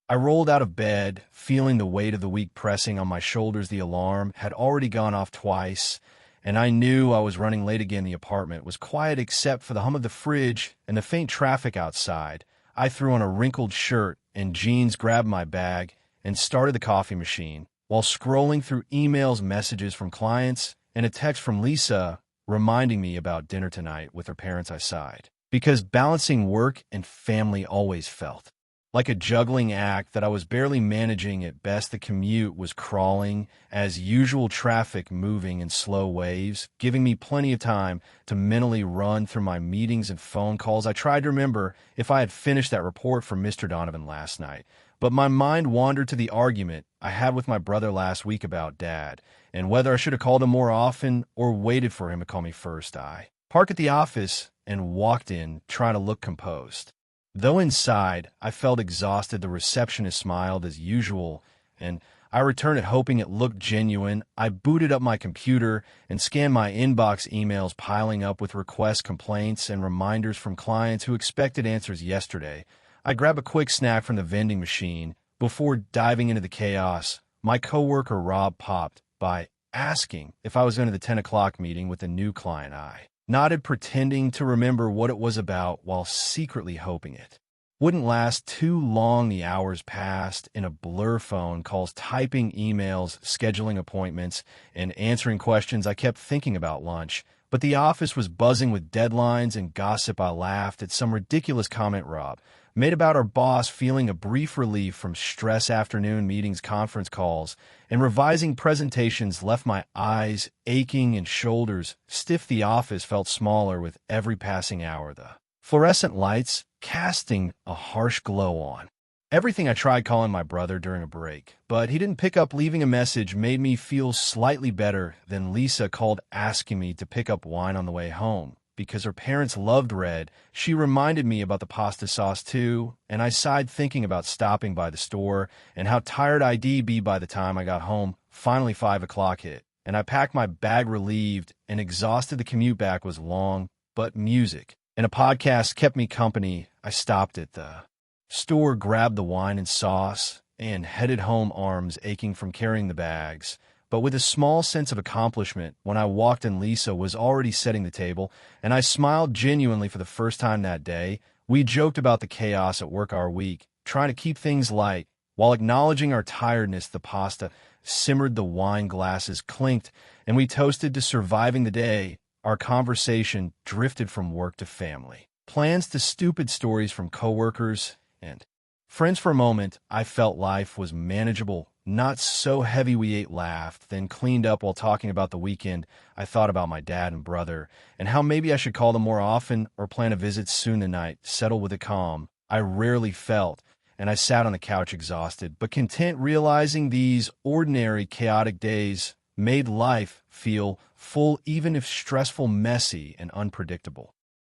I rolled out of bed, feeling the weight of the week pressing on my shoulders. The alarm had already gone off twice, and I knew I was running late again. The apartment was quiet except for the hum of the fridge and the faint traffic outside. I threw on a wrinkled shirt and jeans, grabbed my bag, and started the coffee machine while scrolling through emails, messages from clients, and a text from Lisa reminding me about dinner tonight with her parents. I sighed, because balancing work and family always felt like a juggling act that I was barely managing at best. The commute was crawling, as usual, traffic moving in slow waves, giving me plenty of time to mentally run through my meetings and phone calls. I tried to remember if I had finished that report from Mr. Donovan last night, but my mind wandered to the argument I had with my brother last week about Dad, and whether I should have called him more often or waited for him to call me first. I parked at the office and walked in, trying to look composed. Though inside, I felt exhausted. The receptionist smiled as usual, and I returned it hoping it looked genuine. I booted up my computer and scanned my inbox, emails piling up with requests, complaints, and reminders from clients who expected answers yesterday. I grabbed a quick snack from the vending machine before diving into the chaos. My coworker Rob popped by asking if I was going to the 10 o'clock meeting with a new client. I nodded, pretending to remember what it was about while secretly hoping it wouldn't last too long. The hours passed in a blur. Phone calls, typing emails, scheduling appointments, and answering questions. I kept thinking about lunch, but the office was buzzing with deadlines and gossip. I laughed at some ridiculous comment Rob made about our boss, feeling a brief relief from stress. Afternoon meetings, conference calls, and revising presentations left my eyes aching and shoulders stiff. The office felt smaller with every passing hour, the fluorescent lights casting a harsh glow on everything. I tried calling my brother during a break, but he didn't pick up. Leaving a message made me feel slightly better. Then Lisa called, asking me to pick up wine on the way home because her parents loved red. She reminded me about the pasta sauce too, and I sighed, thinking about stopping by the store and how tired I'd be by the time I got home. Finally, 5 o'clock hit, and I packed my bag, relieved and exhausted. The commute back was long, but music and a podcast kept me company. I stopped at the store, grabbed the wine and sauce, and headed home, arms aching from carrying the bags, but with a small sense of accomplishment. When I walked in, Lisa was already setting the table, and I smiled genuinely for the first time that day. We joked about the chaos at work our week, trying to keep things light while acknowledging our tiredness. The pasta simmered, the wine glasses clinked, and we toasted to surviving the day. Our conversation drifted from work to family plans to stupid stories from coworkers and friends. For a moment, I felt life was manageable, not so heavy. We ate, laughed, then cleaned up. While talking about the weekend, I thought about my dad and brother and how maybe I should call them more often or plan a visit soon. The night settled with a calm I rarely felt, and I sat on the couch, exhausted but content, realizing these ordinary, chaotic days made life feel full, even if stressful, messy, and unpredictable.